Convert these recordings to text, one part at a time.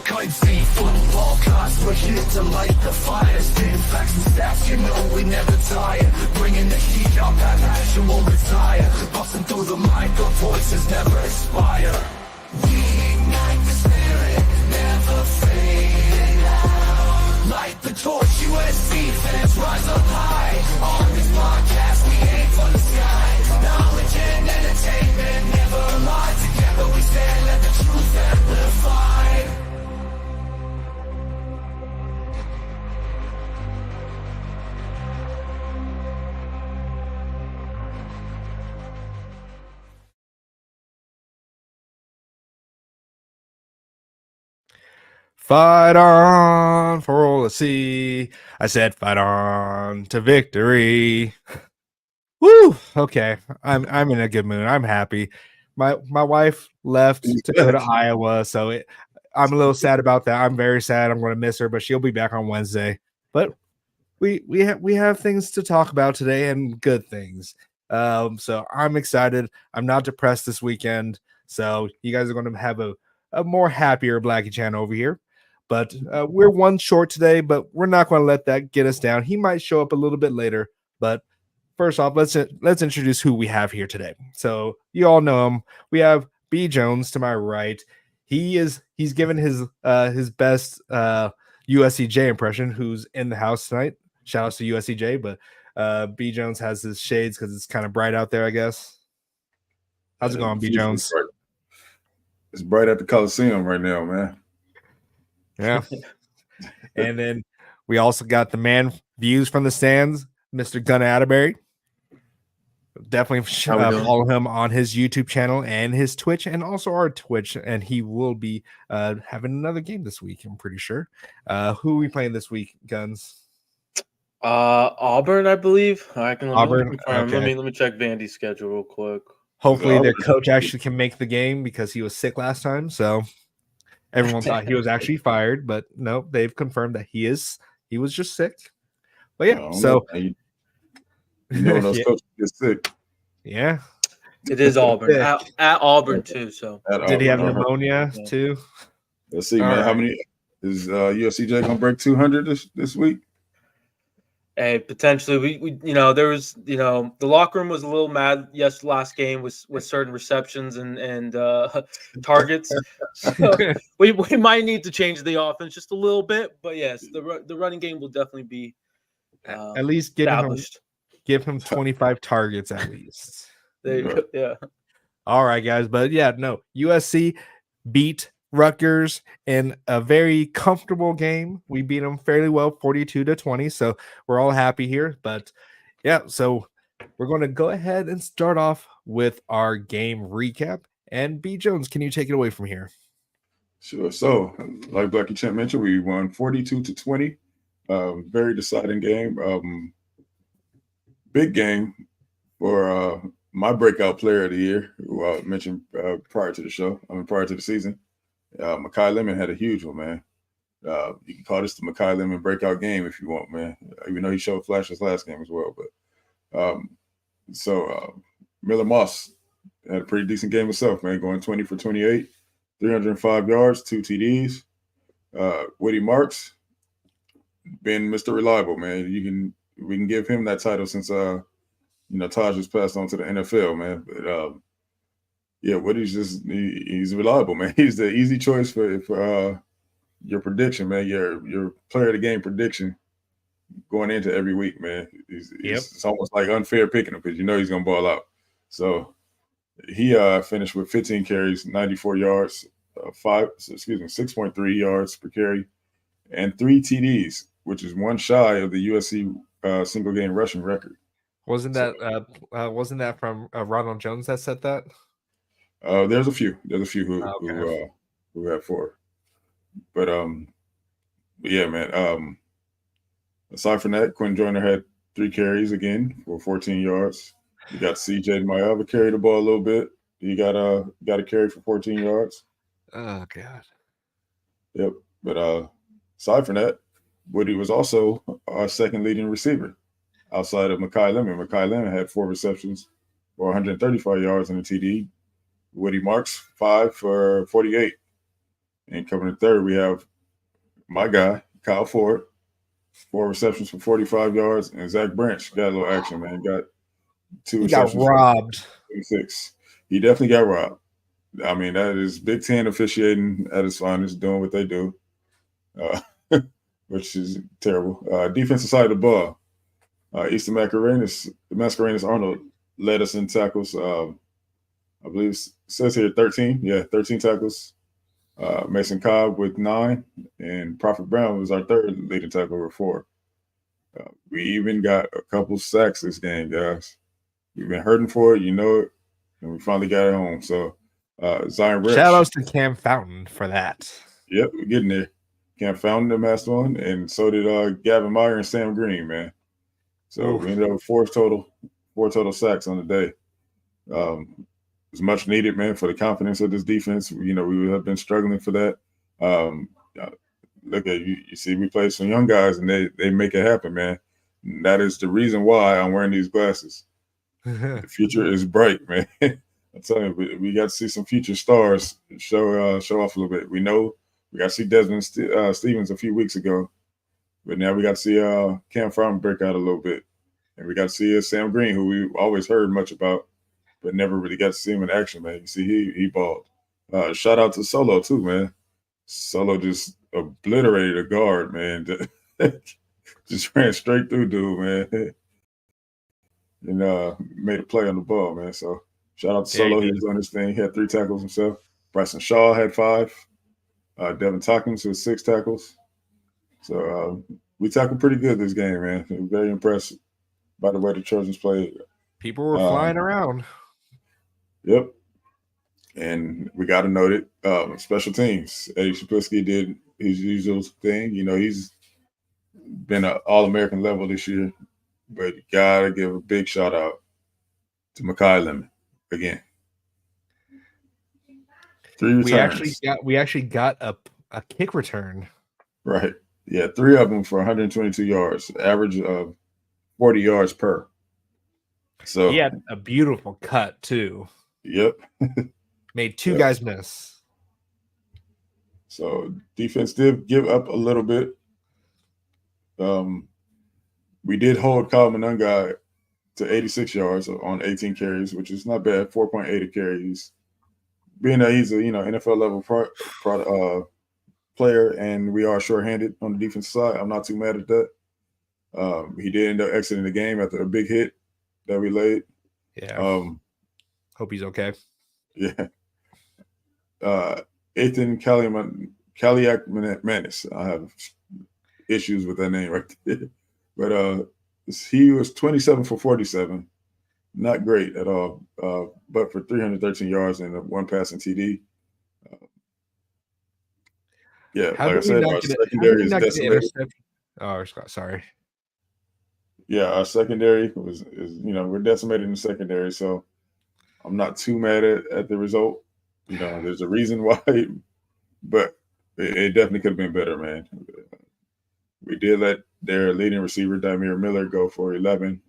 currency, football cards, we're here to light the fire. Spin facts and stats, you know we never tire. Bringing the heat up, that passion won't retire. Busting through the mic, our voices never expire. We ignite the spirit, never fading out. Light the torch, USC fans rise up high. On this podcast, we aim for the sky. Knowledge and entertainment never lie. Together we stand, let the truth amplify. Fight on for USC. I said fight on to victory. Woo! Okay, I'm in a good mood. I'm happy. My wife left to go to Iowa, so I'm a little sad about that. I'm very sad. I'm going to miss her, but she'll be back on Wednesday. But we have things to talk about today and good things. So I'm excited. I'm not depressed this weekend. So you guys are going to have a more happier Blackie Chan over here. But we're one short today, but we're not going to let that get us down. He might show up a little bit later, but first off, let's introduce who we have here today. So you all know him. We have B Jones to my right. He's given his best USCJ impression. Who's in the house tonight? Shout outs to USCJ, but B Jones has his shades because it's kind of bright out there, I guess. How's it going, B Jones? It's bright at the Coliseum right now, man. Yeah. And then we also got the man views from the stands, Mr. Gunnar Atterbury. Definitely follow him on his YouTube channel and his Twitch, and also our Twitch. And he will be having another game this week, I'm pretty sure. Who are we playing this week, Guns? Auburn, I believe. Auburn. Okay. Let me check Vandy's schedule real quick. Hopefully their coach actually can make the game because he was sick last time. So everyone thought he was actually fired, but no, they've confirmed that he was just sick. But yeah, so you know those coaches get sick. Yeah. It is Auburn. at Auburn too. So did he have pneumonia too? Let's see, man. Right. How many is USCJ gonna break 200 this week? Hey, potentially we there was the locker room was a little mad last game with certain receptions and targets. So we might need to change the offense just a little bit, but yes, the running game will definitely be at least give him 25 targets at least. There you go. Yeah. All right, guys, but yeah, no, USC beat Rutgers in a very comfortable game. We beat them fairly well, 42-20. So we're all happy here. But yeah, so we're going to go ahead and start off with our game recap. And B Jones, can you take it away from here? Sure. So, like Blackie Champ mentioned, we won 42-20. Very deciding game. Big game for my breakout player of the year, who I mentioned prior to the season. Makai Lemon had a huge one, man. You can call this the Makai Lemon breakout game if you want, man. Even though he showed flashes last game as well. But Miller Moss had a pretty decent game himself, man, going 20 for 28, 305 yards, 2 TDs. Woody Marks being Mr. Reliable, man. We can give him that title since Taj was passed on to the NFL, man. But yeah, Woody's he's reliable, man. He's the easy choice for your prediction, man. Your player of the game prediction going into every week, man. It's almost like unfair picking him because he's gonna ball out. So he finished with 15 carries, 94 yards, 6.3 yards per carry, and 3 TDs, which is one shy of the USC single game rushing record. Wasn't that from Ronald Jones that said that? There's a few who have 4, but yeah, man. Aside from that, Quinn Joyner had 3 carries again for 14 yards. You got CJ Maeva carry the ball a little bit. He got a carry for 14 yards. Oh God. Yep. But aside from that, Woody was also our second leading receiver outside of Makai Lemon. Makai Lemon had 4 receptions for 135 yards and a TD. Woody Marks 5 for 48. And coming in third, we have my guy, Kyle Ford, 4 receptions for 45 yards, and Zach Branch got a little action, man. Got 2 He got receptions robbed. for 26. He definitely got robbed. I mean, that is Big Ten officiating at its finest, doing what they do, uh, which is terrible. Defensive side of the ball, Easton Mascarenas Arnold led us in tackles. I believe it says here 13. Yeah, 13 tackles. Mason Cobb with 9, and Prophet Brown was our third leading tackle with 4. We even got a couple sacks this game, guys. We've been hurting for it, you know it, and we finally got it home. So, Zion Rich. Shout outs to Cam Fountain for that. Yep, we're getting there. Cam Fountain, the master one, and so did Gavin Meyer and Sam Green, man. So we ended up with 4 total sacks on the day. It was much needed, man, for the confidence of this defense. You know, we have been struggling for that. Look at you see, we play some young guys, and they make it happen, man. And that is the reason why I'm wearing these glasses. The future is bright, man. I'm telling you, we got to see some future stars show off a little bit. We know we got to see Desmond Stevens a few weeks ago, but now we got to see Cam Fountain break out a little bit, and we got to see Sam Green, who we always heard much about, but never really got to see him in action, man. You see, he balled. Shout out to Solo too, man. Solo just obliterated a guard, man. Just ran straight through, dude, man, and made a play on the ball, man. So shout out to Solo. He was doing his thing. He had 3 tackles himself. Bryson Shaw had 5. Devin Tockins with 6 tackles. So we tackled pretty good this game, man. Very impressed by the way the Trojans played. People were flying around. Yep. And we got to note it. Special teams. Eddie Shapisky did his usual thing. You know, he's been an All-American level this year, but you got to give a big shout out to Mekhi Lemon again. 3 returns. We actually got a kick return. Right. Yeah, 3 of them for 122 yards, average of 40 yards per. So he had a beautiful cut too. Yep. Made 2 guys miss. So defense did give up a little bit. We did hold Kyle Monunga to 86 yards on 18 carries, which is not bad. 4.8 a carry. Being that he's a NFL level player, and we are shorthanded on the defensive side, I'm not too mad at that. He did end up exiting the game after a big hit that we laid. Yeah. Hope he's okay. Yeah. Ethan Kaliak Manis. I have issues with that name right there. But he was 27 for 47. Not great at all, but for 313 yards and 1 passing TD. Yeah, like I said, our secondary is decimated. Oh, sorry. Yeah, our secondary is we're decimated in the secondary, so I'm not too mad at the result. You know, there's a reason why, but it definitely could have been better, man. We did let their leading receiver, Damir Miller, go for 11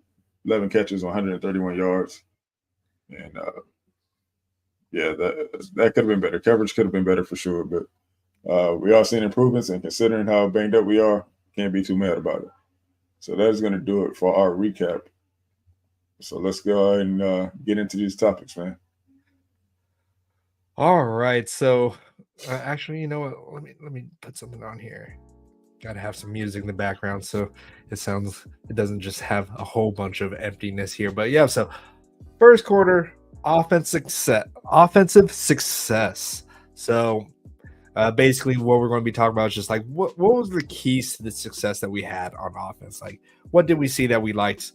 catches, 131 yards. And, that could have been better. Coverage could have been better for sure, but we are seeing improvements, and considering how banged up we are, can't be too mad about it. So that's going to do it for our recap. So let's go ahead and get into these topics, man. All right. So actually, you know what? Let me put something on here. Got to have some music in the background so it doesn't just have a whole bunch of emptiness here. But yeah, so first quarter offensive success. So basically what we're going to be talking about is just like what was the keys to the success that we had on offense? Like what did we see that we liked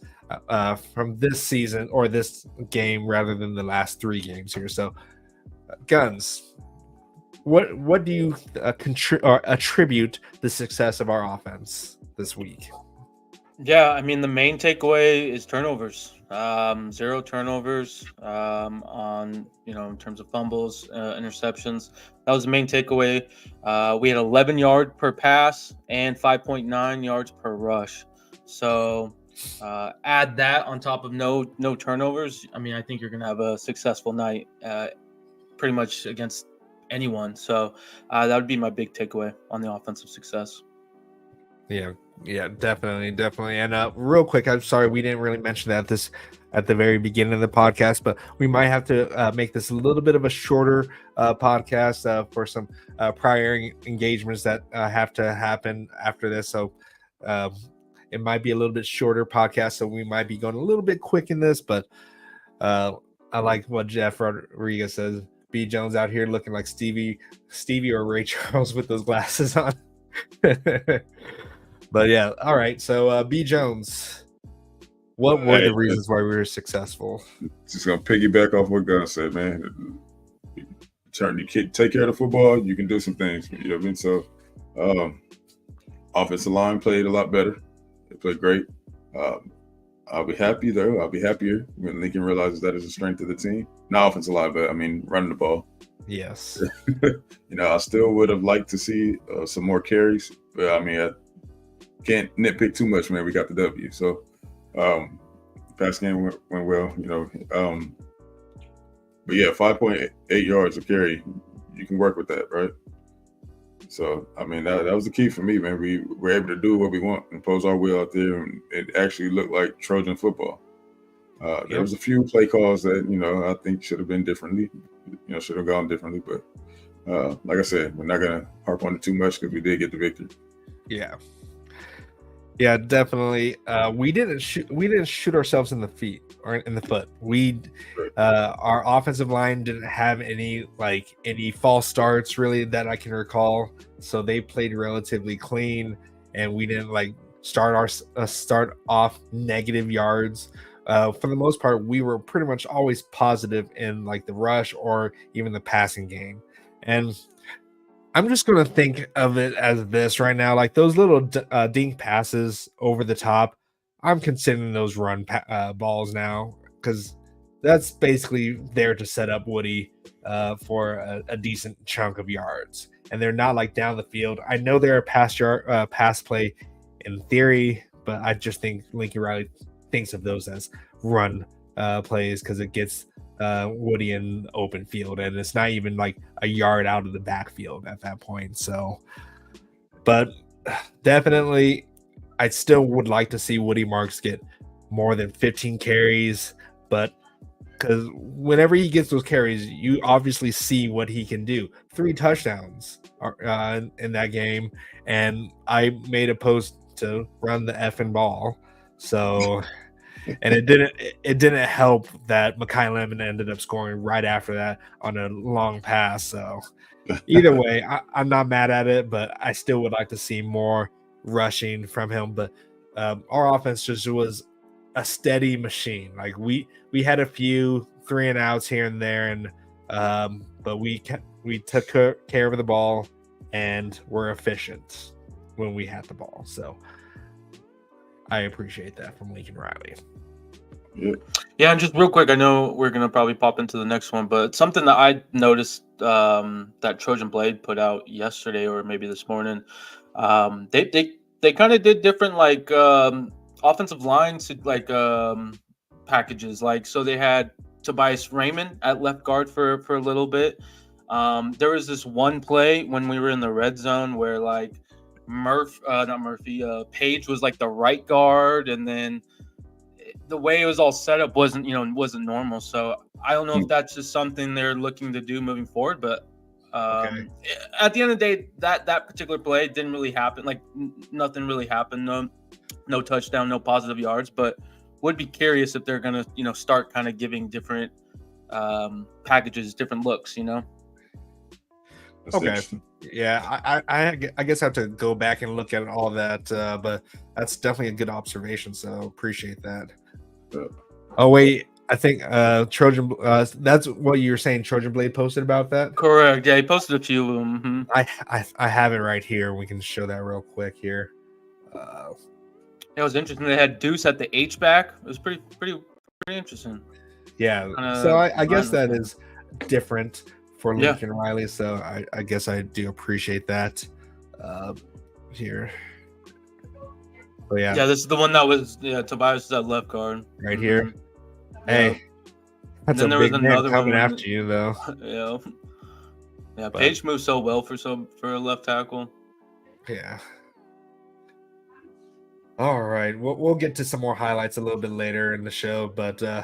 from this season or this game rather than the last 3 games here? So Guns, what do you attribute the success of our offense this week? Yeah, I mean the main takeaway is turnovers. 0 turnovers on in terms of fumbles, interceptions. That was the main takeaway. We had 11 yards per pass and 5.9 yards per rush. So add that on top of no turnovers. I mean, I think you're gonna have a successful night, pretty much against anyone. So that would be my big takeaway on the offensive success. Yeah, definitely. And real quick, I'm sorry we didn't really mention that at the very beginning of the podcast, but we might have to make this a little bit of a shorter podcast for some prior engagements that have to happen after this. So it might be a little bit shorter podcast, so we might be going a little bit quick in this, but I like what Jeff Rodriguez says. B. Jones out here looking like Stevie or Ray Charles with those glasses on. But yeah, all right. So B. Jones, what were the reasons why we were successful? Just gonna piggyback off what God said, man. Take care of the football, you can do some things. You know what I mean? So offensive line played a lot better. They played great. I'll be happy though. I'll be happier when Lincoln realizes that is a strength of the team. Not offensive line, but I mean running the ball. Yes. I still would have liked to see some more carries, but I mean, I can't nitpick too much, man. We got the W. So pass game went well, but yeah, 5.8 yards of carry, you can work with that, right? So I mean, that was the key for me, man. We were able to do what we want, impose our will out there, and it actually looked like Trojan football. There was a few play calls that I think should have been differently, should have gone differently. But like I said, we're not gonna harp on it too much because we did get the victory. Yeah, definitely. We didn't shoot ourselves in the feet or in the foot. Our offensive line didn't have any false starts really that I can recall. So they played relatively clean, and we didn't start off negative yards. For the most part, we were pretty much always positive in the rush or even the passing game. And I'm just going to think of it as this right now, those little dink passes over the top. I'm considering those run balls now because that's basically there to set up Woody for a decent chunk of yards. And they're not down the field. I know they're a pass play in theory, but I just think Lincoln Riley thinks of those as run plays because it gets Woody in open field, and it's not even a yard out of the backfield at that point. So, but definitely, I still would like to see Woody Marks get more than 15 carries, but because whenever he gets those carries, you obviously see what he can do. 3 touchdowns in that game, and I made a post to run the effing ball. So. And it didn't help that Mekhi Lemon ended up scoring right after that on a long pass. So either way, I'm not mad at it, but I still would like to see more rushing from him. But our offense just was a steady machine. We had a few 3 and outs here and there, and but we took care of the ball and were efficient when we had the ball. So I appreciate that from Lincoln Riley. Yeah, and just real quick, I know we're gonna probably pop into the next one, but something that I noticed that Trojan Blade put out yesterday or maybe this morning, they kind of did different offensive lines packages. So they had Tobias Raymond at left guard for a little bit. There was this one play when we were in the red zone where Page was the right guard, and then the way it was all set up wasn't normal. So I don't know if that's just something they're looking to do moving forward. But at the end of the day, that particular play didn't really happen. Nothing really happened. No touchdown, no positive yards. But would be curious if they're gonna start kind of giving different packages, different looks. Okay. Yeah, I guess I have to go back and look at all that, but that's definitely a good observation. So appreciate that. Oh wait, I think Trojan. That's what you were saying. Trojan Blade posted about that. Correct. Yeah, he posted a few of them. Mm-hmm. I have it right here. We can show that real quick here. It was interesting. They had Deuce at the H back. It was pretty interesting. Yeah. So I guess that is different for Lincoln Riley. So I guess I do appreciate that here. But yeah, this is the one that was Tobias at left guard right here. Hey, that's a big man coming after you though. Yeah, But- Page moves so well for a left tackle. Yeah. All right. We'll get to some more highlights a little bit later in the show, but yeah.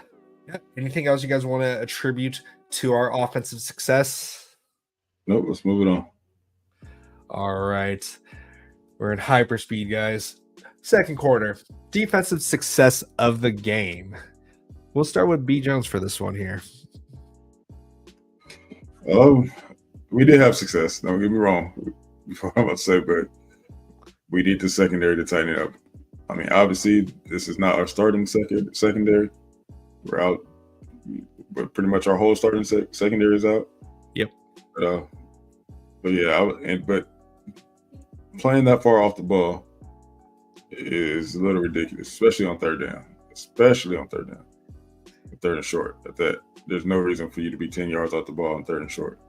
Anything else you guys want to attribute to our offensive success? Nope, let's move it on. All right. We're in hyperspeed, guys. Second quarter. Defensive success of the game. We'll start with B. Jones for this one here. We did have success. Don't get me wrong. Before I'm about to say, but we need the secondary to tighten it up. I mean, obviously, this is not our starting secondary. We're out, but pretty much our whole starting secondary is out. Yep. But yeah, but playing that far off the ball is a little ridiculous, especially on third down. Third and short. At that, there's no reason for you to be 10 yards off the ball on third and short.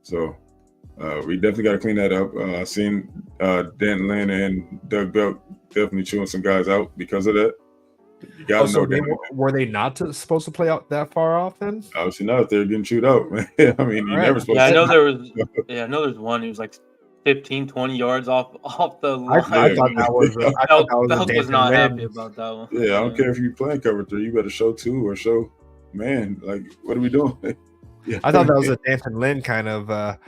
So we definitely got to clean that up. I seen Dan Lynn and Doug Belk definitely chewing some guys out because of that. You got to know were they not supposed to play out that far off then? Obviously not. They're getting chewed out, man. I mean, you never supposed to. I know there's one who was like 15, 20 yards off the line. I thought that was Belk was not happy about that one. Yeah, I don't care if you're playing cover 3. You better show 2 or show man. Like, what are we doing? I thought that was a Danton Lynn kind of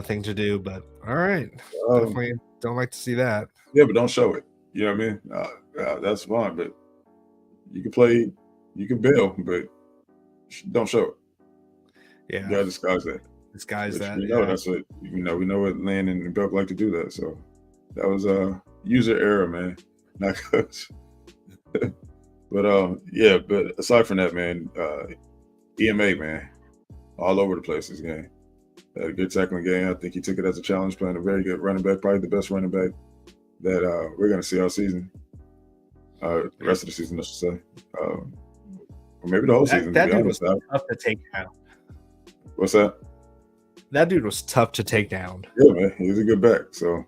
thing to do, but all right. Definitely don't like to see that. Yeah, but don't show it. You know what I mean? That's fine, but you can play, you can bail, but don't show it. Yeah. You gotta disguise that. That's what we know what Lynn and Belk like to do that. So that was a user error, man. Not coach. But aside from that, man, EMA, man, all over the place this game. Had a good tackling game. I think he took it as a challenge, playing a very good running back, probably the best running back that we're going to see all season. The rest of the season, I should say. Or maybe the whole season. That dude was tough to take down. What's that? That dude was tough to take down. Yeah, man. He's a good back. So,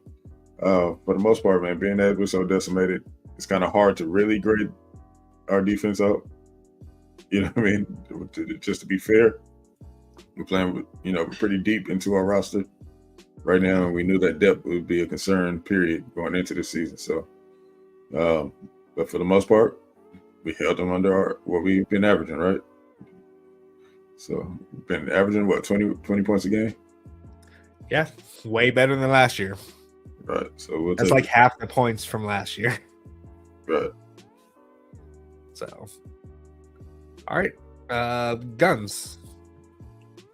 for the most part, man, being that we're so decimated, it's kind of hard to really grade our defense out. You know what I mean? Just to be fair. We're playing, we're pretty deep into our roster right now, and we knew that depth would be a concern, period, going into the season. So, but for the most part, we held them under what we've been averaging, right? So, we've been averaging, 20 points a game? Yeah, way better than last year. Right. So, that's like half the points from last year. Right. So, all right. Guns.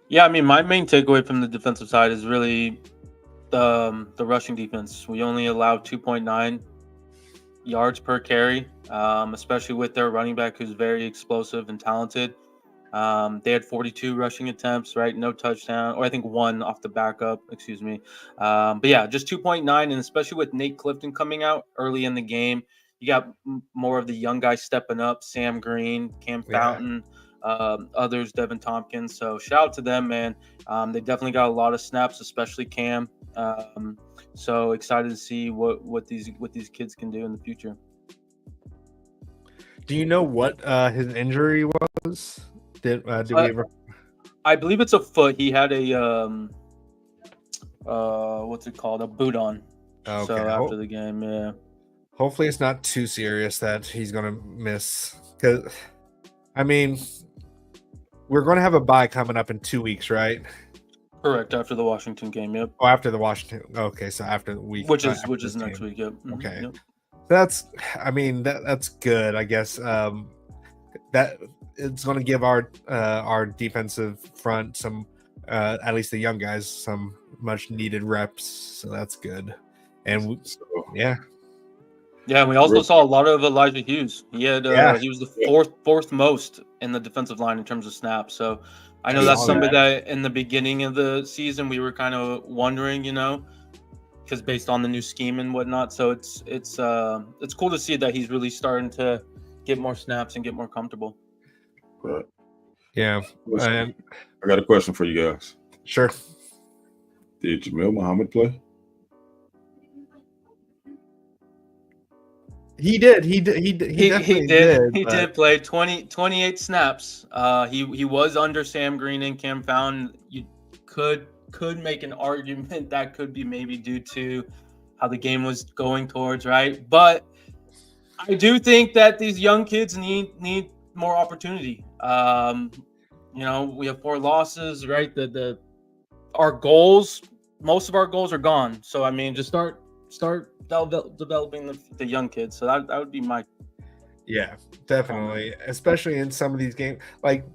Yeah, I mean, my main takeaway from the defensive side is really the rushing defense. We only allowed 2.9 yards per carry, especially with their running back who's very explosive and talented. They had 42 rushing attempts, right? No touchdown, or I think one off the backup, excuse me. But yeah, just 2.9, and especially with Nate Clifton coming out early in the game, you got more of the young guys stepping up, Sam Green, Cam Fountain, others, Devin Tompkins. So shout out to them, man. They definitely got a lot of snaps, especially Cam. So excited to see what these kids can do in the future. Do you know what his injury was? Did we ever? I believe it's a foot. He had a what's it called? A boot on. Okay. So after the game, yeah. Hopefully it's not too serious that he's gonna miss. Because, I mean, we're gonna have a bye coming up in 2 weeks, right? Correct, after the Washington game. Yep. Oh, after the Washington. Okay, so after the week, which is next week. Yep. Mm-hmm. Okay. Yep. That's good, I guess. That it's going to give our defensive front some, at least the young guys, some much needed reps. So that's good. And yeah. Yeah, and we also saw a lot of Elijah Hughes. He had he was the fourth most in the defensive line in terms of snaps. So I know that's somebody that in the beginning of the season we were kind of wondering, because based on the new scheme and whatnot. So it's cool to see that he's really starting to get more snaps and get more comfortable. Right. Yeah. I got a question for you guys. Sure. Did Jamil Muhammad play? He did. He did. He did play 28 snaps. He was under Sam Green and Cam Fountain. You could could make an argument that could be maybe due to how the game was going towards, right? But I do think that these young kids need more opportunity. We have 4 losses, right? Our goals, most of our goals are gone. So I mean, just start developing the young kids. So that would be my. Yeah, definitely. Especially in some of these games. Like,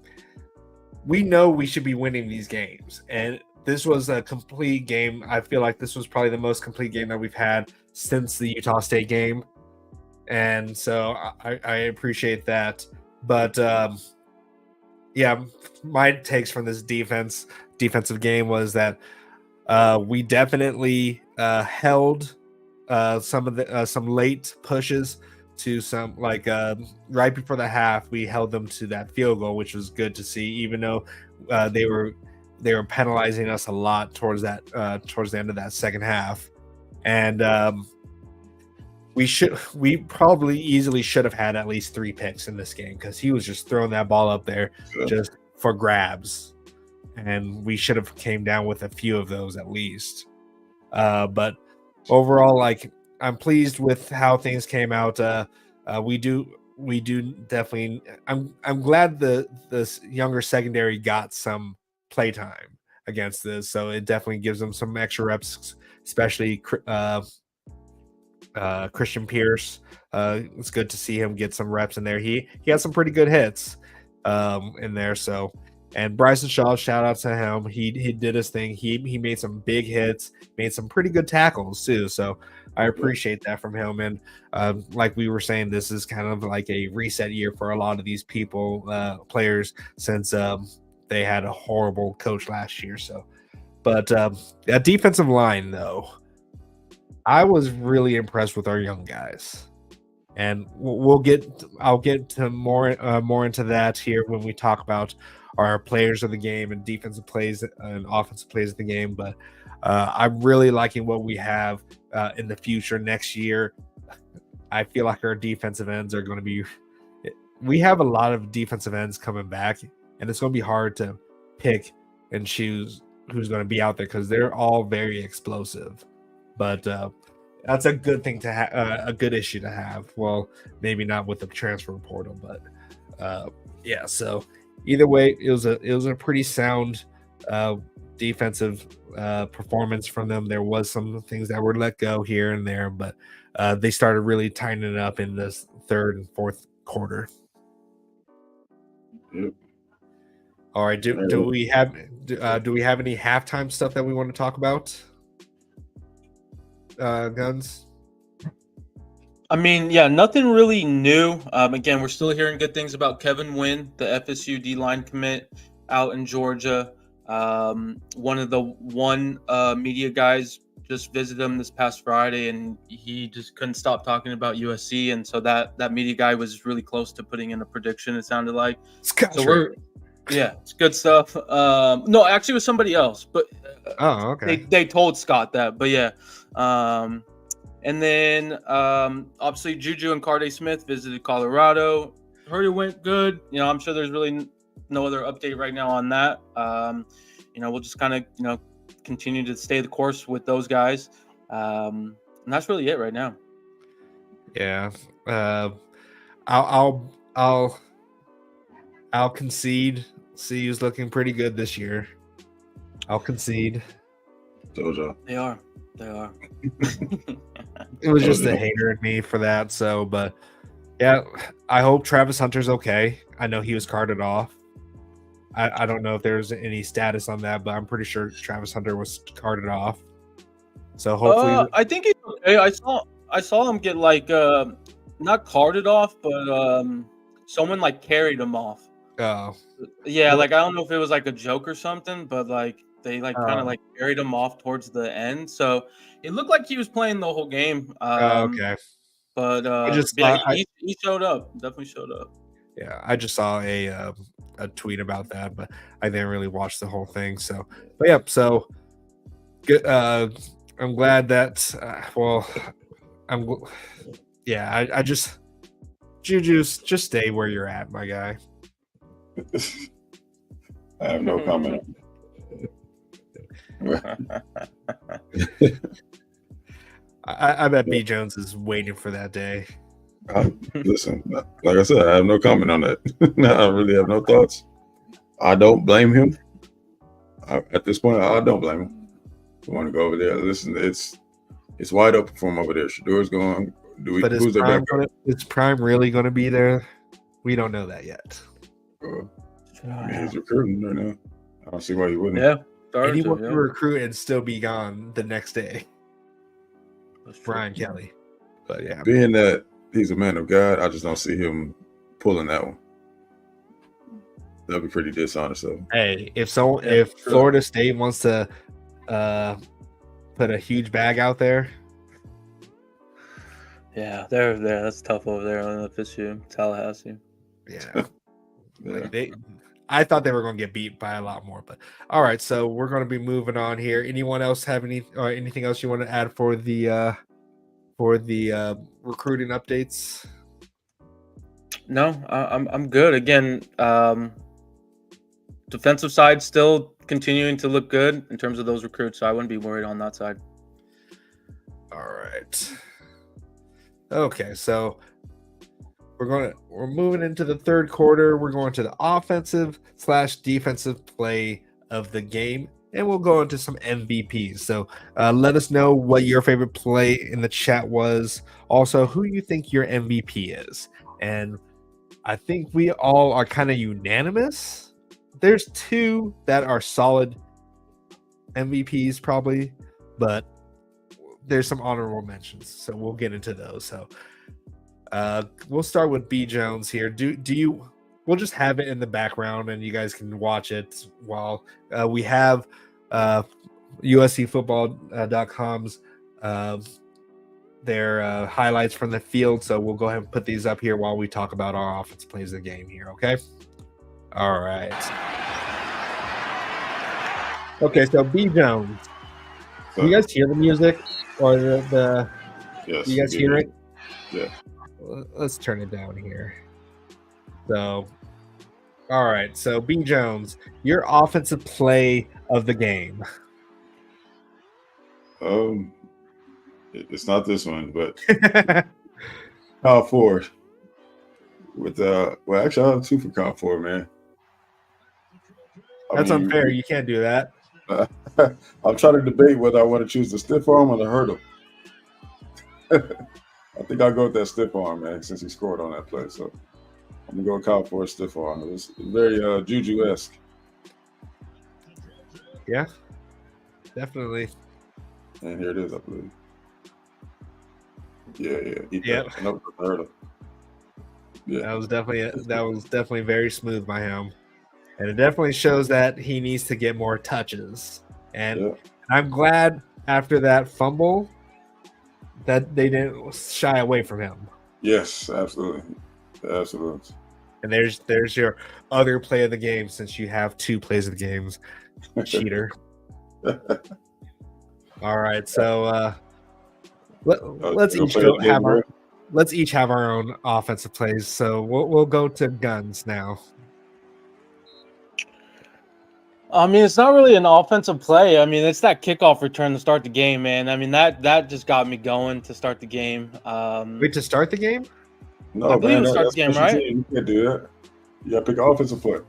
we know we should be winning these games. And this was a complete game. I feel like this was probably the most complete game that we've had since the Utah State game. And so I appreciate that. But yeah, my takes from this defensive game was that we definitely held some late pushes to some, like right before the half, we held them to that field goal, which was good to see, even though they were penalizing us a lot towards the end of that second half. And we probably easily should have had at least 3 picks in this game, because he was just throwing that ball up there just for grabs, and we should have came down with a few of those at least. But overall, like, I'm pleased with how things came out. We do definitely. I'm glad this younger secondary got some playtime against this, so it definitely gives them some extra reps, especially Christian Pierce. It's good to see him get some reps in there. He had some pretty good hits in there. So, and Bryson Shaw, shout out to him. He did his thing. He made some big hits, made some pretty good tackles too. So I appreciate that from him. And like we were saying, this is kind of like a reset year for a lot of these players, since they had a horrible coach last year. So, but that defensive line, though, I was really impressed with our young guys, and I'll get to more into that here when we talk about our players of the game and defensive plays and offensive plays of the game. But I'm really liking what we have in the future next year. I feel like our defensive ends are going to be. We have a lot of defensive ends coming back, and it's going to be hard to pick and choose who's going to be out there, because they're all very explosive. But that's a good thing to have, a good issue to have. Well, maybe not with the transfer portal, but yeah. So either way, it was a pretty sound defensive performance from them. There was some things that were let go here and there, but they started really tightening it up in this third and fourth quarter. Yep. All right. Do we have any halftime stuff that we want to talk about? Guns. I mean, yeah, nothing really new. Again, we're still hearing good things about Kevin Wynn, the FSU D-line commit out in Georgia. One of the media guys just visited him this past Friday, and he just couldn't stop talking about USC. And so that media guy was really close to putting in a prediction, it sounded like. It's good stuff. No, actually it was somebody else, but okay. They told Scott that, but yeah. And then obviously Juju and Carday Smith visited Colorado. Heard it went good. I'm sure there's really no other update right now on that. We'll just kind of continue to stay the course with those guys. And that's really it right now. Yeah. I'll concede. CU's looking pretty good this year. I'll concede. Doja. They are. It was just a hater in me for that. So, but yeah, I hope Travis Hunter's okay. I know he was carted off. I don't know if there's any status on that, but I'm pretty sure Travis Hunter was carted off. So hopefully, I think he's okay. I saw him get not carted off, but someone carried him off. Oh, yeah. I don't know if it was a joke or something, but they kind of carried him off towards the end. So it looked like he was playing the whole game. okay. But he showed up. Definitely showed up. Yeah, I just saw a tweet about that, but I didn't really watch the whole thing. So, but yeah, so good. I'm glad that. I just Juju's just stay where you're at, my guy. I have no comment. I bet B Jones is waiting for that day. Listen, like I said, I have no comment on that. I really have no thoughts. I don't blame him. At this point, I don't blame him. I want to go over there. Listen, it's wide open for him over there. Shador's going. But who's their backup? Is Prime really going to be there? We don't know that yet. I mean, he's recruiting right now. I don't see why he wouldn't. Yeah. Anyone can recruit and still be gone the next day. Brian Kelly. But yeah. Being that he's a man of God, I just don't see him pulling that one. That'd be pretty dishonest though. Hey, if Florida State wants to put a huge bag out there. Yeah, they're there. That's tough over there on the FSU, Tallahassee. Yeah. I thought they were going to get beat by a lot more, but all right. So we're going to be moving on here. Anyone else have anything else you want to add for the recruiting updates? No, I'm good. Again, defensive side still continuing to look good in terms of those recruits, so I wouldn't be worried on that side. All right. Okay, so we're moving into the third quarter. We're going to the offensive/defensive play of the game, and we'll go into some MVPs. So let us know what your favorite play in the chat was. Also, who you think your MVP is. And I think we all are kind of unanimous. There's two that are solid MVPs probably, but there's some honorable mentions, so we'll get into those. So we'll start with B Jones here. Do you? We'll just have it in the background, and you guys can watch it while we have USCFootball.com's their highlights from the field. So we'll go ahead and put these up here while we talk about our offensive plays of the game here. Okay. All right. Okay, so B Jones. Do you guys hear the music or the yes, do you guys hear it? Yeah. Let's turn it down here. So, all right. So, B Jones, your offensive play of the game. It's not this one, but Kyle Ford with well, actually, I have two for Kyle Ford, man. That's unfair. You can't do that. I'm trying to debate whether I want to choose the stiff arm or the hurdle. I think I'll go with that stiff arm, man, since he scored on that play. So I'm gonna go with Kyle Ford stiff arm. It was very Juju-esque. Yeah, definitely. And here it is, I believe. Yeah. Yep. The hurdle. Yeah. That was definitely very smooth by him. And it definitely shows that he needs to get more touches. And I'm glad after that fumble that they didn't shy away from him. Yes, absolutely. And there's your other play of the game, since you have two plays of the games. Cheater. All right, so let's each have our own offensive plays. So we'll go to guns now. I mean, it's not really an offensive play. I mean, it's that kickoff return to start the game, man. I mean, that just got me going to start the game. Wait, to start the game? No, I believe man, it starts the game, right? You can't do that. You gotta pick an offensive play.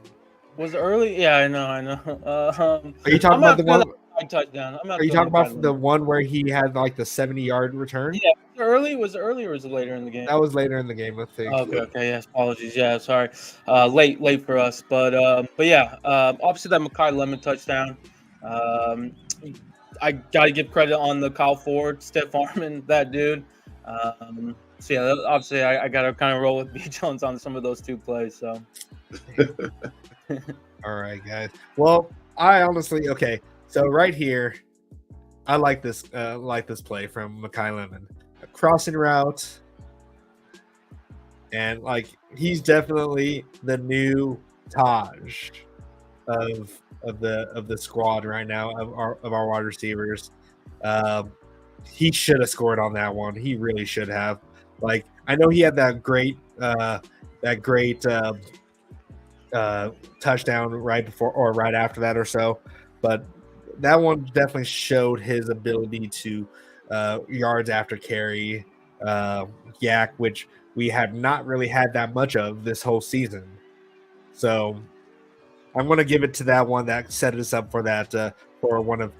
Was it early? Yeah, I know. Are you talking about the one? Touchdown. Are you talking about the one where he had like the 70-yard return? Yeah. Was it early or was it later in the game? That was later in the game, I think. Okay. Yes. Apologies. Yeah. Sorry. Late for us, but yeah. Obviously that Makai Lemon touchdown. I gotta give credit on the Kyle Ford stiff arming that dude. So yeah, obviously I gotta kind of roll with B Jones on some of those two plays. So. All right, guys. Well, I honestly So right here, I like this play from Makai Lemon. A crossing route. And like he's definitely the new Taj of the squad right now, of our wide receivers. He should have scored on that one. He really should have. Like, I know he had that great touchdown right before or right after that or so, but that one definitely showed his ability to yards after carry, yak, which we have not really had that much of this whole season. So I'm going to give it to that one that set us up for that for one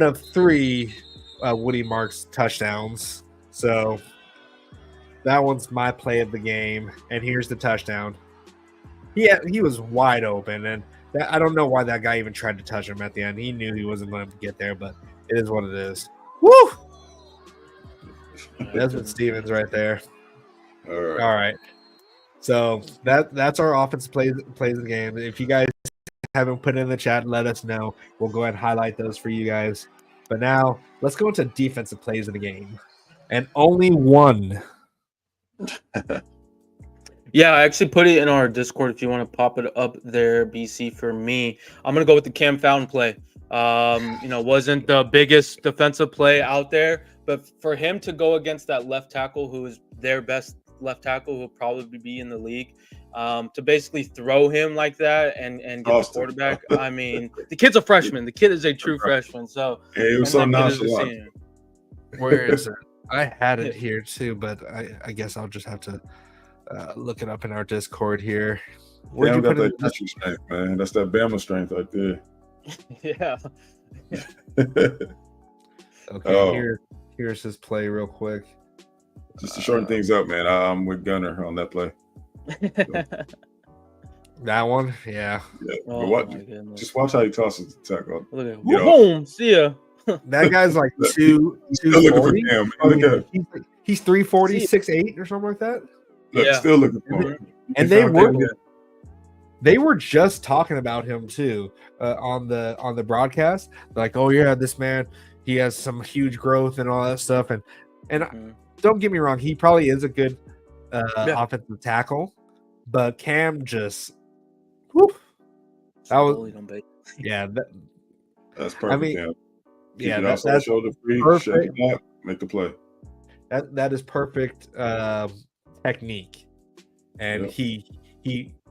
of three Woody Marks touchdowns. So that one's my play of the game, and here's the touchdown. He was wide open, and I don't know why that guy even tried to touch him at the end. He knew he wasn't going to get there, but it is what it is. Woo! Desmond Stevens right there. All right. All right. So that's our offensive plays of the game. If you guys haven't put it in the chat, let us know. We'll go ahead and highlight those for you guys. But now let's go into defensive plays of the game. And only one. Yeah, I actually put it in our Discord if you want to pop it up there, BC. For me, I'm gonna go with the Cam Fountain play. Wasn't the biggest defensive play out there, but for him to go against that left tackle, who is their best left tackle, who will probably be in the league, to basically throw him like that and get the quarterback. I mean, the kid's a freshman. The kid is a true freshman. So it was so nonchalant. Where is it? I had it here too, but I guess I'll just have to look it up in our Discord here. Where'd you got that country strength, man? That's that Bama strength right there. Yeah. Okay, here's his play real quick. Just to shorten things up, man. I'm with Gunner on that play. That one, yeah. Oh, just watch how he tosses the tackle. Look at boom, see ya. That guy's like 240. He's 340, 6'8" or something like that. Look, still looking for him. And they were just talking about him too on the broadcast. Like, oh yeah, this man, he has some huge growth and all that stuff. And don't get me wrong, he probably is a good offensive tackle, but Cam just, that was, yeah, that's perfect. I mean, yeah, that's shoulder free, shake it out, make the play. That is perfect technique, and he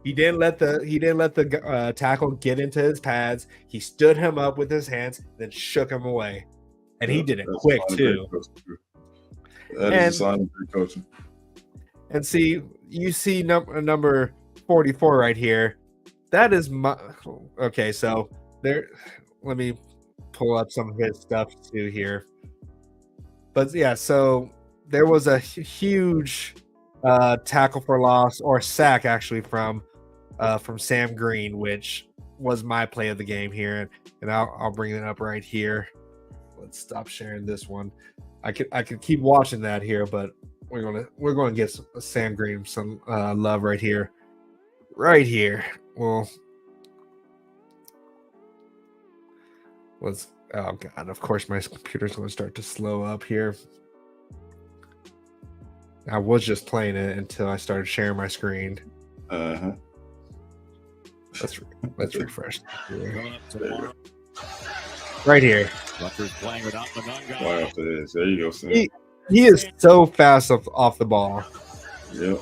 didn't let the tackle get into his pads. He stood him up with his hands, then shook him away, and he did it quick too. That is a sign of great coaching. And see, you see number 44 right here. That is my okay. So there, let me pull up some of his stuff too here. But yeah, so there was a huge tackle for loss or sack actually from Sam Green, which was my play of the game here, and I'll bring it up right here. Let's stop sharing this one. I could keep watching that here, but we're gonna get Sam Green some love right here. Well, let's. Oh god! Of course, my computer's going to start to slow up here. I was just playing it until I started sharing my screen. Let's refresh. Right here. Rutgers playing without the wow, there you go, Sam. He is so fast off the ball. Yep.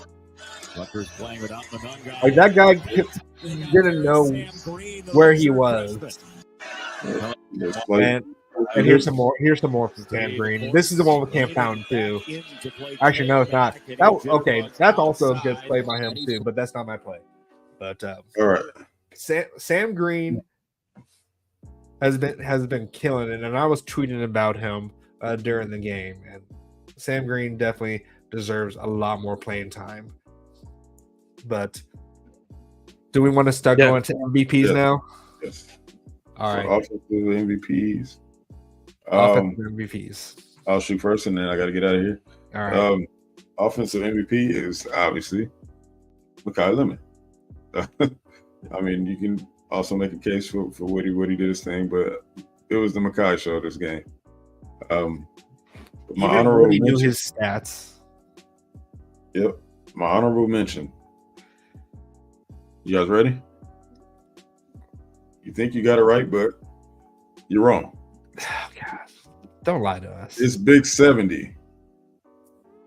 Rutgers playing without the like that guy didn't know where he was. And here's some more. Here's some more from Sam Green. This is the one with Cam Fountain too. Actually, no, it's not. That's also a good play by him too, but that's not my play. But all right, Sam Green has been killing it, and I was tweeting about him during the game. And Sam Green definitely deserves a lot more playing time. But do we want to start going to MVPs now? Yes. All right. Offensive MVPs. Offensive MVPs. I'll shoot first, and then I got to get out of here. All right. Offensive MVP is obviously Mekhi Lemon. I mean, you can also make a case for Woody. Woody did his thing, but it was the Mekhi show this game. But my honorable mention, knew his stats. Yep. My honorable mention. You guys ready? You think you got it right, but you're wrong. Oh, God. Don't lie to us. It's Big 70.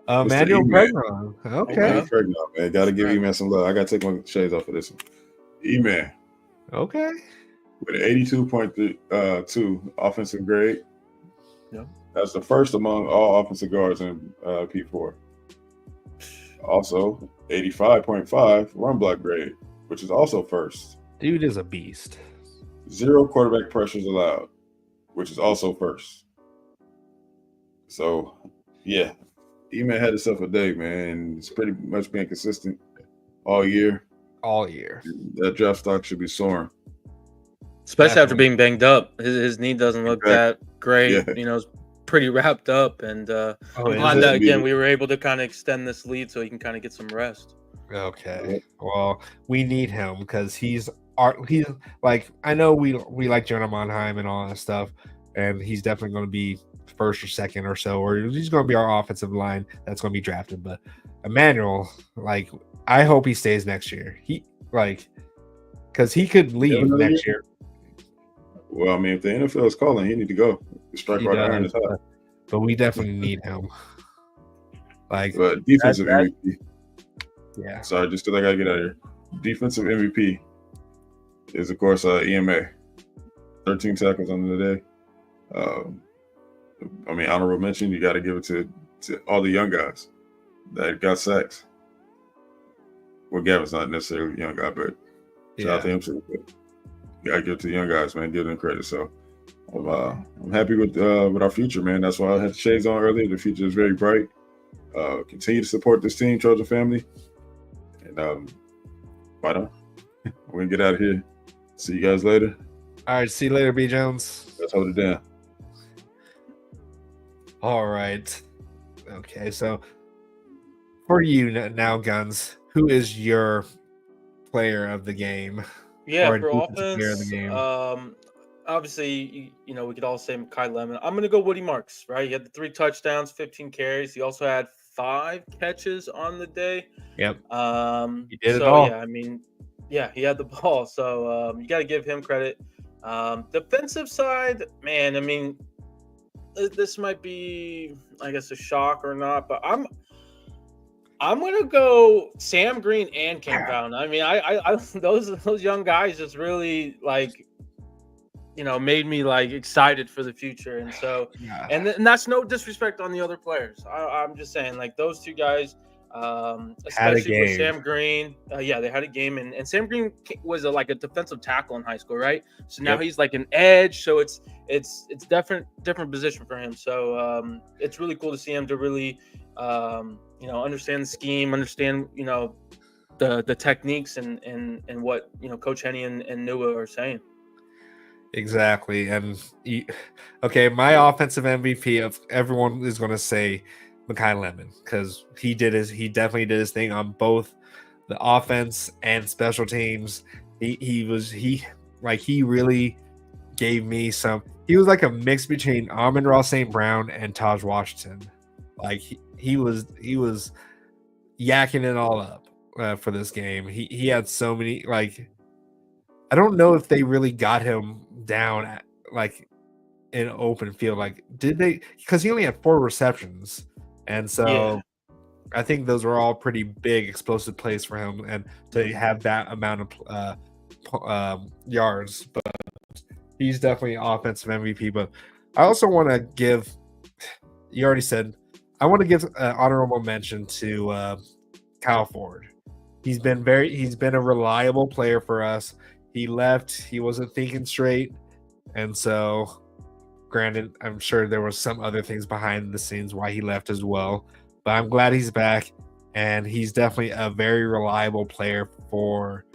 Manuel Bregman. Okay. Bregman, man. Got to give E-Man some love. I got to take my shades off of this one. E-Man. Okay. with an 82.2 offensive grade. Yep. That's the first among all offensive guards in P4. Also, 85.5 run block grade, which is also first. Dude is a beast. 0 quarterback pressures allowed, which is also first. So, yeah, E-Man had himself a day, man. It's pretty much been consistent all year. All year. That draft stock should be soaring. Especially after Definitely. being banged up. His knee doesn't look that great. Yeah. You know, it's pretty wrapped up. And I'm is glad it? that, again, we were able to kind of extend this lead so he can kind of get some rest. Okay. Well, we need him because he's like, I know we like Jonah Monheim and all that stuff, and he's definitely going to be first or second or so, or he's going to be our offensive line that's going to be drafted. But Emmanuel, like, I hope he stays next year. Because he could leave next year. Well, I mean, if the NFL is calling, he need to go. Strike He right iron does, is hot. but we definitely need him. Like, But defensive MVP. yeah. Sorry, just because I got to get out of here. Defensive MVP is, of course, EMA. 13 tackles on the day. I mean, honorable mention, you got to give it to all the young guys that got sacks. Well, Gavin's not necessarily a young guy, but shout out to him too. But you got to give it to the young guys, man. Give them credit. So I'm happy with our future, man. That's why I had the shades on earlier. The future is very bright. Continue to support this team, Trojan family. And right on. We're going to get out of here. See you guys later. All right. See you later, B. Jones. Let's hold it down. All right. Okay. So for you now, Guns, who is your player of the game? Yeah, Or for defensive player of the offense, game? obviously, you know, we could all say Kai Lemon. I'm going to go Woody Marks, right? He had the 3 touchdowns, 15 carries. He also had 5 catches on the day. Yep. He did it all. Yeah, I mean, yeah, he had the ball. So you got to give him credit. Defensive side, man, I mean, this might be, I guess, a shock or not, but I'm gonna go Sam Green and Cam Pound. I mean, I those young guys just really, like, you know, made me like excited for the future. And so, and that's no disrespect on the other players. I'm just saying, like, those 2 guys, especially with Sam Green. Yeah, they had a game, and Sam Green was like a defensive tackle in high school, right? So now he's like an edge. So it's different position for him. So it's really cool to see him to really you know, understand the scheme, understand, you know, the techniques and what, you know, Coach Henny and Nua are saying. Exactly. And okay, my offensive MVP of everyone is going to say Mekhi Lemon, because he definitely did his thing on both the offense and special teams. He really gave me some. He was like a mix between Amon-Ra St. Brown and Taj Washington. Like he was yakking it all up for this game. He had so many, like, I don't know if they really got him down at, like, in open field. Like, did they? Because he only had 4 receptions, and so I think those were all pretty big explosive plays for him, and to have that amount of yards. But he's definitely offensive MVP. But I also want to give. You already said. I want to give an honorable mention to Kyle Ford. He's been a reliable player for us. He left. He wasn't thinking straight, and so, granted, I'm sure there was some other things behind the scenes why he left as well. But I'm glad he's back, and he's definitely a very reliable player for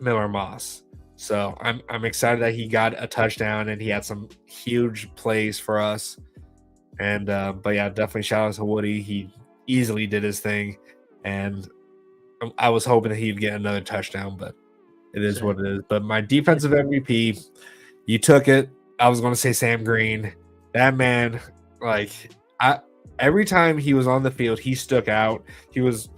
Miller Moss. So I'm excited that he got a touchdown and he had some huge plays for us. And but yeah, definitely shout out to Woody. He easily did his thing, and I was hoping that he'd get another touchdown, but it is what it is. But my defensive MVP, you took it. I was going to say Sam Green. That man, like, every time he was on the field, he stuck out. He was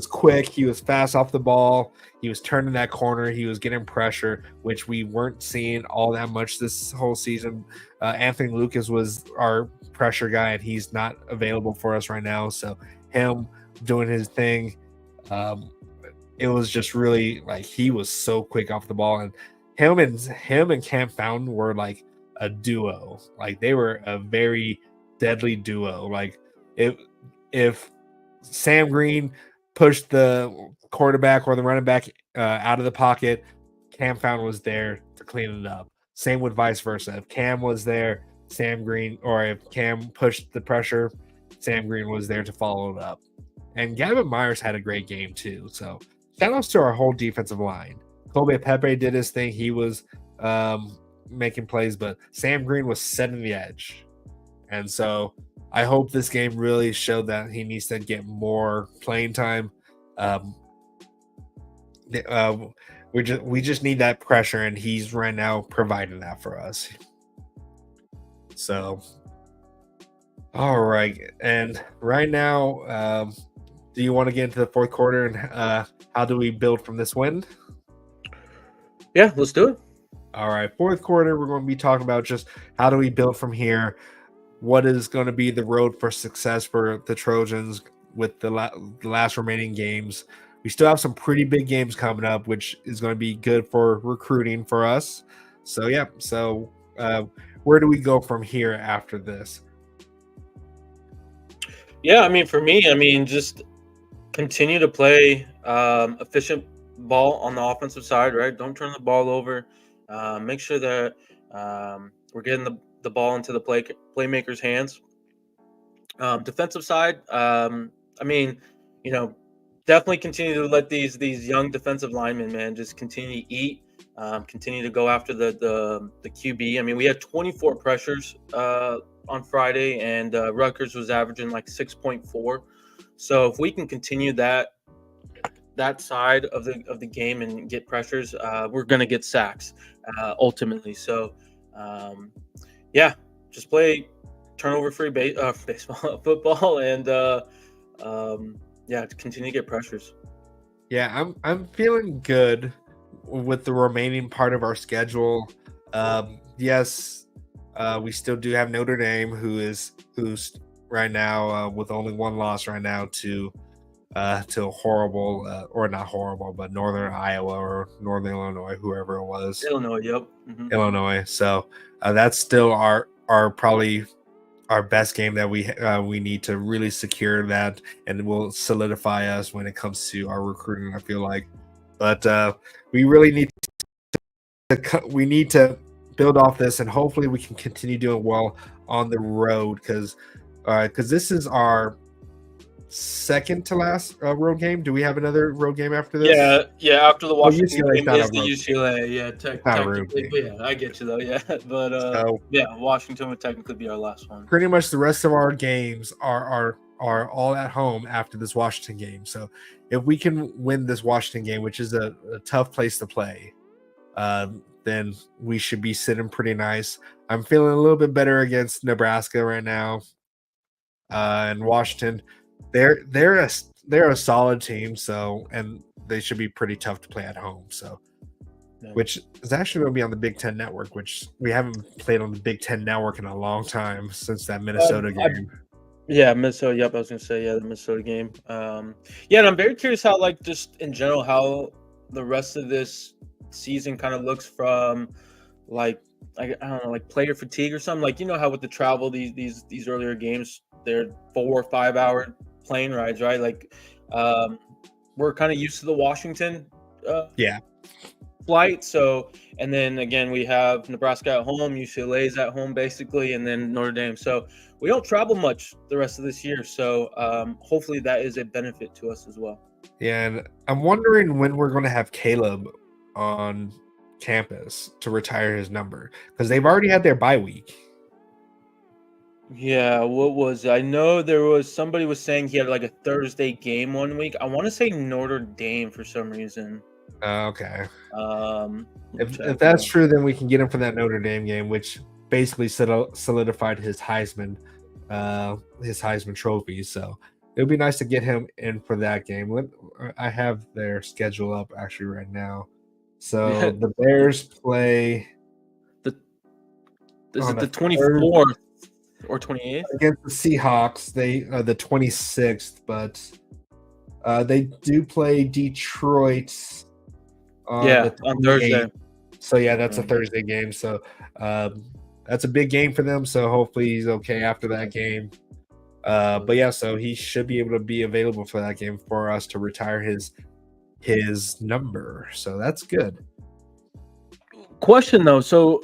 quick. He was fast off the ball. He was turning that corner. He was getting pressure, which we weren't seeing all that much this whole season. Anthony Lucas was our pressure guy, and he's not available for us right now. So him doing his thing, it was just really like he was so quick off the ball, and him and Cam Fountain were like a duo. Like they were a very deadly duo. Like if Sam Green pushed the quarterback or the running back out of the pocket, Cam Fountain was there to clean it up. Same with vice versa. If Cam was there, Sam Green, or if Cam pushed the pressure, Sam Green was there to follow it up. And Gavin Myers had a great game too. So shout outs to our whole defensive line. Kobe Pepe did his thing. He was making plays, but Sam Green was setting the edge. And so I hope this game really showed that he needs to get more playing time. We just need that pressure, and he's right now providing that for us. So, all right, and right now, do you want to get into the fourth quarter and how do we build from this win? Yeah, let's do it. All right, fourth quarter, we're going to be talking about just how do we build from here. What is going to be the road for success for the Trojans with the last remaining games? We still have some pretty big games coming up, which is going to be good for recruiting for us. So, yeah. So, where do we go from here after this? Yeah, I mean, for me, just continue to play efficient ball on the offensive side, right? Don't turn the ball over. Make sure that we're getting the ball into the playmakers' hands. Defensive side, definitely continue to let these young defensive linemen, man, just continue to eat, continue to go after the QB. I mean, we had 24 pressures on Friday, and Rutgers was averaging like 6.4. So if we can continue that side of the game and get pressures, we're gonna get sacks ultimately. So just play turnover-free baseball, football, and continue to get pressures. Yeah, I'm feeling good with the remaining part of our schedule. Yes, we still do have Notre Dame, who's right now with only one loss right now to horrible or not horrible, but Northern Iowa or Northern Illinois, whoever it was. Illinois, yep. Mm-hmm. Illinois. So that's still our probably our best game that we need to really secure that, and will solidify us when it comes to our recruiting, I feel like. But we really need to build off this, and hopefully we can continue doing well on the road, because this is our second to last road game. Do we have another road game after this? Yeah. After the Washington game is the road. UCLA. Yeah, technically. Yeah, I get you though. Yeah, but Washington would technically be our last one. Pretty much the rest of our games are all at home after this Washington game. So if we can win this Washington game, which is a tough place to play, then we should be sitting pretty nice. I'm feeling a little bit better against Nebraska right now, and Washington. They're a solid team, so, and they should be pretty tough to play at home. So, which is actually going to be on the Big Ten Network, which we haven't played on the Big Ten Network in a long time since that Minnesota game. Minnesota. Yep, I was going to say the Minnesota game. And I'm very curious how, like, just in general, how the rest of this season kind of looks from, like I don't know, like player fatigue or something. Like, how with the travel, these earlier games, they're 4 or 5 hour plane rides, right? Like, we're kind of used to the Washington flight. So, and then again, we have Nebraska at home, UCLA's at home basically, and then Notre Dame. So we don't travel much the rest of this year. So hopefully that is a benefit to us as well. Yeah, and I'm wondering when we're going to have Caleb on campus to retire his number, because they've already had their bye week. Yeah, what was I know there was somebody was saying he had like a Thursday game one week. I want to say Notre Dame for some reason. Okay. If that's true, then we can get him for that Notre Dame game, which basically solidified his Heisman trophy. So it would be nice to get him in for that game. I have their schedule up actually right now. So the Bears play the 24th or 28th against the Seahawks. They the 26th, but They do play Detroit on the on Thursday. 28th. So yeah, that's a Thursday game. So that's a big game for them. So hopefully he's okay after that game. But yeah, so he should be able to be available for that game for us to retire his number. So that's good. Question though, so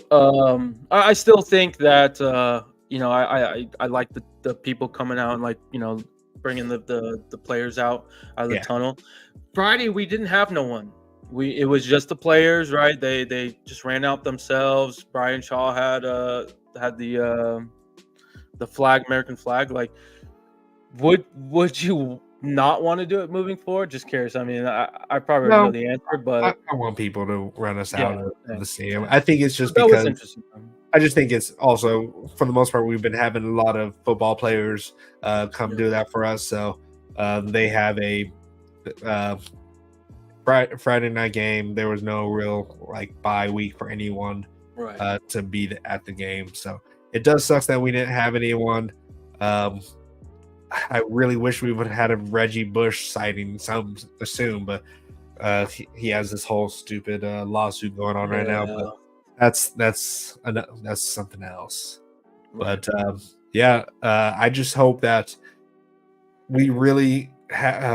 I still think that I like the people coming out and like bringing the players out of the tunnel. Friday we didn't have no one. It was just the players, right? They just ran out themselves. Brian Shaw had the flag, American flag. Like, would you not want to do it moving forward? Just curious. I mean, I probably already know the answer, but I want people to run us out of the stadium. yeah. I think it's just That was because interesting. I just think it's also, for the most part, we've been having a lot of football players come do that for us. So they have a Friday night game. There was no real bye week for anyone to be at the game. So it does suck that we didn't have anyone. I really wish we would have had a Reggie Bush sighting soon, but he has this whole stupid lawsuit going on right now. But that's something else. But I just hope that we really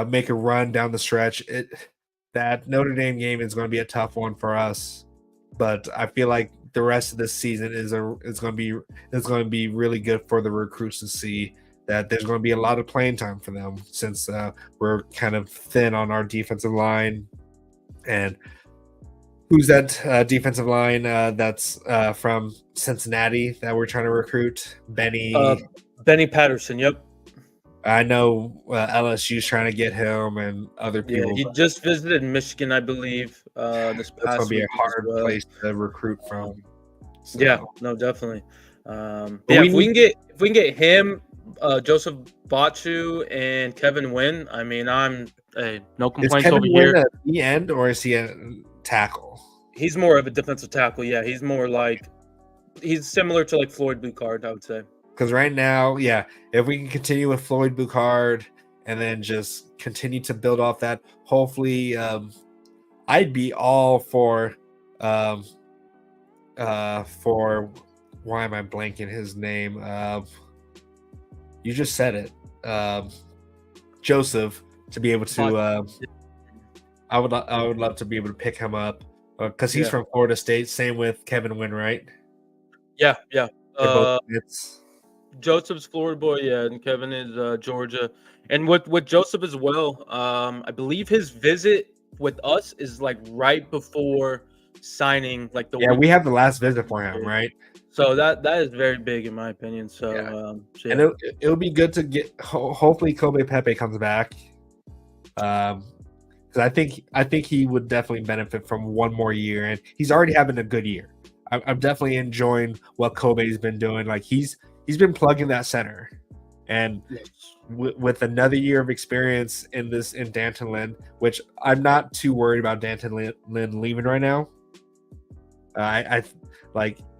make a run down the stretch. That Notre Dame game is going to be a tough one for us, but I feel like the rest of this season is going to be really good for the recruits to see that there's going to be a lot of playing time for them, since we're kind of thin on our defensive line. And who's that defensive line that's from Cincinnati that we're trying to recruit? Benny Patterson. Yep. I know LSU's trying to get him and other people. Yeah, he just visited Michigan, I believe, this past week. That's going to be a hard place to recruit from. So. Yeah, no, definitely. If we can get him, Joseph Bachu and Kevin Wynn, I mean, no complaints over here. Is Kevin Wynn at the end, or is he a tackle? He's more of a defensive tackle. Yeah, he's more he's similar to Floyd Boucard, I would say. Because right now, if we can continue with Floyd Boucard and then just continue to build off that, hopefully, I'd be all for why am I blanking his name? You just said it, Joseph, to be able to. I would love to be able to pick him up because he's from Florida State. Same with Kevin Wynn, right? Yeah. It's Joseph's Florida boy, and Kevin is Georgia. And with Joseph as well, I believe his visit with us is right before signing. We have the last visit for him, right? So that is very big in my opinion. So and it'll be good to get. Hopefully, Kobe Pepe comes back. Because I think he would definitely benefit from one more year, and he's already having a good year. I'm definitely enjoying what Kobe's been doing. He's been plugging that center, and with another year of experience in Danton Lynn, which I'm not too worried about Danton Lynn leaving right now.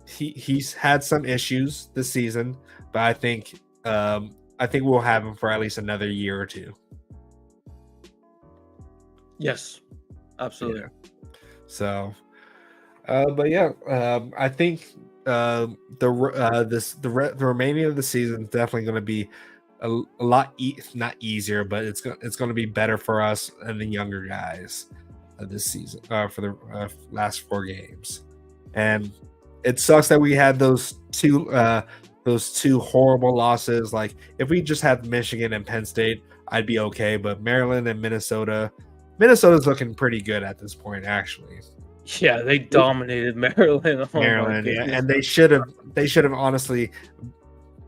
He's had some issues this season, but I think we'll have him for at least another year or two. Yes, absolutely. Yeah. So, I think the remaining of the season is definitely going to be a lot not easier, but it's going to be better for us and the younger guys this season for the last 4 games. And it sucks that we had those two horrible losses. If we just had Michigan and Penn State, I'd be okay. But Maryland and Minnesota's looking pretty good at this point, actually. Yeah, they dominated Maryland. And they should have honestly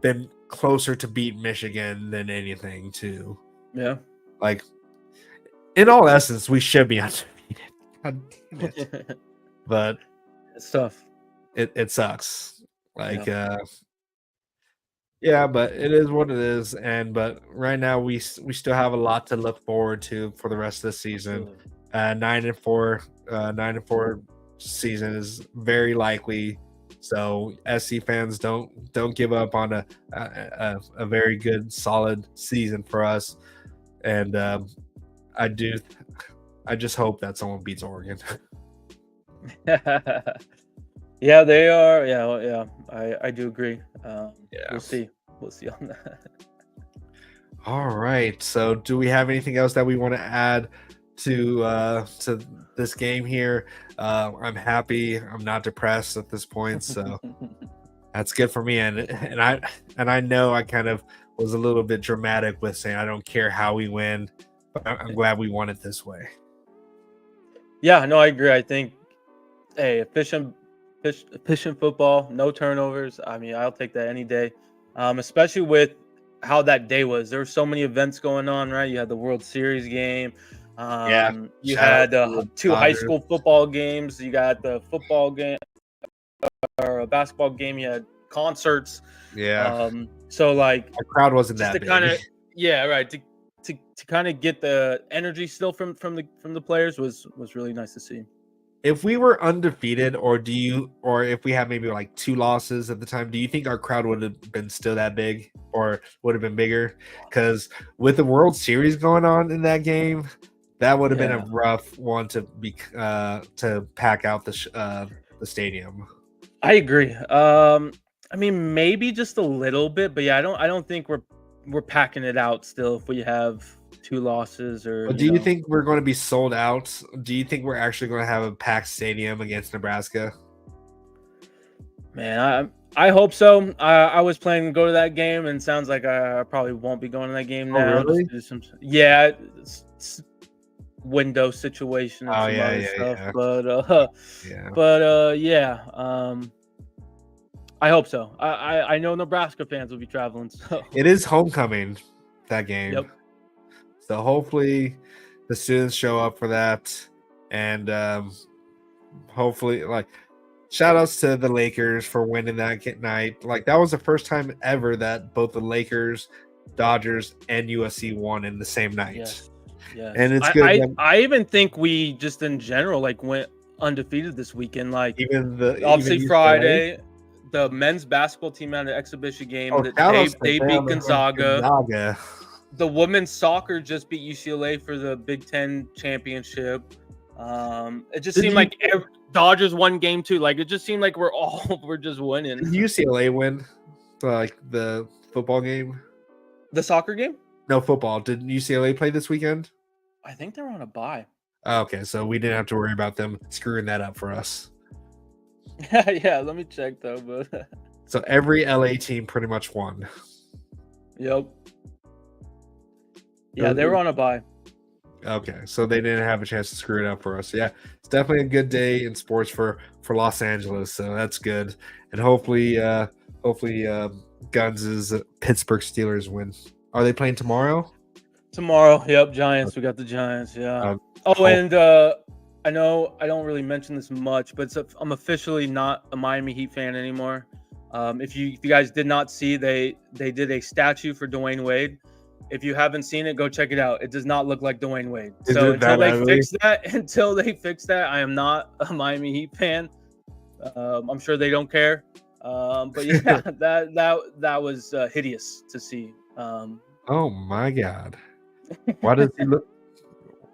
been closer to beat Michigan than anything, too. Yeah. In all essence, we should be undefeated. God damn it. But it's tough. It sucks. But it is what it is. But right now we still have a lot to look forward to for the rest of the season. 9-4 season is very likely. So SC fans, don't give up on a very good, solid season for us. And I do. I just hope that someone beats Oregon. Yeah, they are. Yeah, well, yeah. I do agree. Yeah. We'll see. We'll see on that. All right. So, do we have anything else that we want to add to this game here? I'm happy. I'm not depressed at this point, so that's good for me. And I know I kind of was a little bit dramatic with saying I don't care how we win, but I'm glad we won it this way. Yeah, no, I agree. I think, hey, efficient football, no turnovers. I mean, I'll take that any day. Especially with how that day was. There were so many events going on, right? You had the World Series game. You Shout had out to the two high Dodgers. school football games. You got the football game or a basketball game. You had concerts. Yeah, So like our crowd wasn't just that to big. kind of right to kind of get the energy still from the players was really nice to see. If we were undefeated, or if we had maybe like 2 losses at the time, do you think our crowd would have been still that big, or would have been bigger? Because with the World Series going on in that game, that would have been a rough one to pack out the stadium. I agree. I mean, maybe just a little bit, but yeah, I don't think we're packing it out still if we have 2 losses or. But do you think we're going to be sold out? Do you think we're actually going to have a packed stadium against Nebraska? Man, I hope so. I was planning to go to that game, and it sounds like I probably won't be going to that game now. Really? Just to do yeah, it's window situation and Oh, some yeah, other yeah, stuff. yeah. But yeah. I hope so. I know Nebraska fans will be traveling. So It is homecoming, that game. Yep. So hopefully the students show up for that, and hopefully, like, shout outs to the Lakers for winning that night. Like, that was the first time ever that both the Lakers, Dodgers, and USC won in the same night. Yes. Yeah. And it's good. I even think we just in general like went undefeated this weekend. Like even obviously UCLA. Friday, the men's basketball team had an exhibition game. They beat Gonzaga. The women's soccer just beat UCLA for the Big Ten championship. It just seemed like Dodgers won game 2. Like it just seemed like we're just winning. Did UCLA win like the football game? The soccer game? No, football. Did UCLA play this weekend? I think they're on a bye. Okay, so we didn't have to worry about them screwing that up for us. Yeah, let me check though. But so every LA team pretty much won. Yep. Yeah, they were on a bye. Okay, so they didn't have a chance to screw it up for us. Yeah, it's definitely a good day in sports for Los Angeles, so that's good. And hopefully Guns' Pittsburgh Steelers win. Are they playing tomorrow? Tomorrow, yep, Giants. We got the Giants, yeah. And I know I don't really mention this much, but I'm officially not a Miami Heat fan anymore. If you guys did not see, they did a statue for Dwayne Wade. If you haven't seen it, go check it out. It does not look like Dwayne Wade. So until they fix that, I am not a Miami Heat fan. I'm sure they don't care. But yeah, that was hideous to see. Oh my God. Why does he look?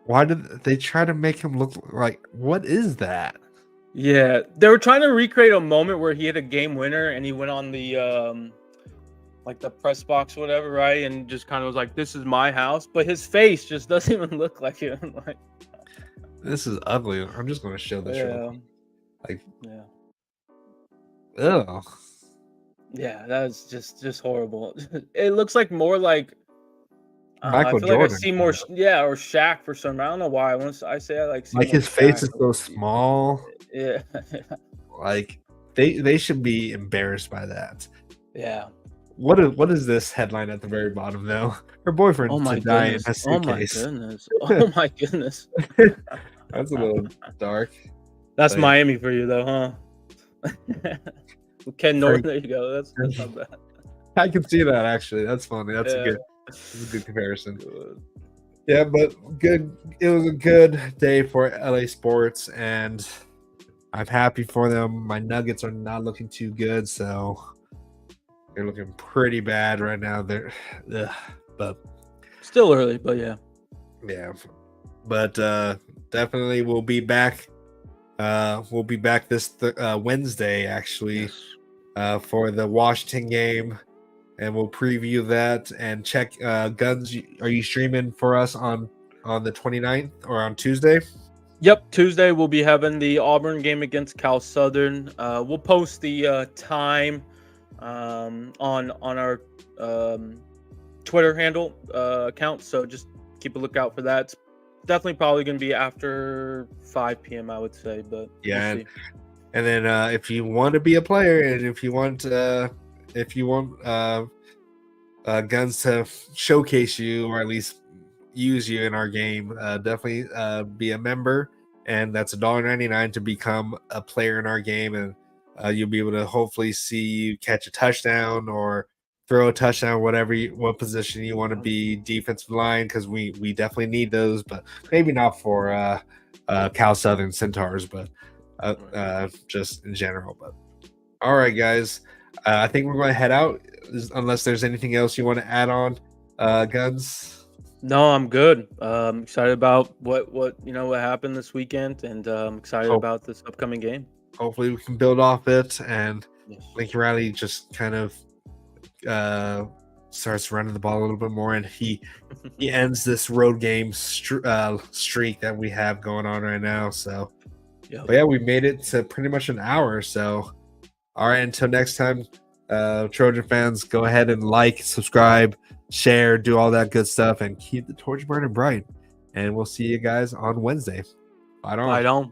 Why did they try to make him look like? What is that? Yeah, they were trying to recreate a moment where he had a game winner and he went on the like the press box or whatever, right? And just kind of was like, "This is my house," but his face just doesn't even look like him. Like, this is ugly. I'm just going to show this. Like, yeah. Ugh. Yeah, that's just horrible. It looks like more like Michael I feel Jordan. like I see more, or Shaq for some. I don't know why. I say I like his face is so small. Yeah, like they should be embarrassed by that. Yeah. What is this headline at the very bottom though? Her boyfriend. Oh my goodness! Oh my goodness! Oh my goodness! That's a little dark. That's Miami for you though, huh? Ken North, there you go. That's not bad. I can see that actually. That's funny. That's a good comparison. Yeah, but good. It was a good day for LA sports, and I'm happy for them. My Nuggets are not looking too good, so they're looking pretty bad right now. But still early, but yeah. but definitely we'll be back. We'll be back this Wednesday, actually, for the Washington game, and we'll preview that and check Guns. Are you streaming for us on the 29th or on Tuesday? Yep, Tuesday we'll be having the Auburn game against Cal Southern. We'll post the time on our Twitter handle account, so just keep a lookout for that. It's definitely probably going to be after 5 p.m. I would say, but Yeah, we'll see. and then if you want to be a player and if you want Guns to showcase you or at least use you in our game, definitely be a member, and that's $1.99 to become a player in our game, and you'll be able to hopefully see you catch a touchdown or throw a touchdown, what position you want to be, defensive line, because we definitely need those, but maybe not for Cal Southern Centaurs, but just in general. But all right, guys, I think we're going to head out unless there's anything else you want to add on, Guns. No, I'm good. Excited about what happened this weekend, and excited about this upcoming game. Hopefully we can build off it, and Yes. Lincoln Riley just kind of starts running the ball a little bit more, and he ends this road game streak that we have going on right now. So, but yeah, we made it to pretty much an hour. So, all right, until next time, Trojan fans, go ahead and like, subscribe, share, do all that good stuff, and keep the torch burning bright. And we'll see you guys on Wednesday. Bye on.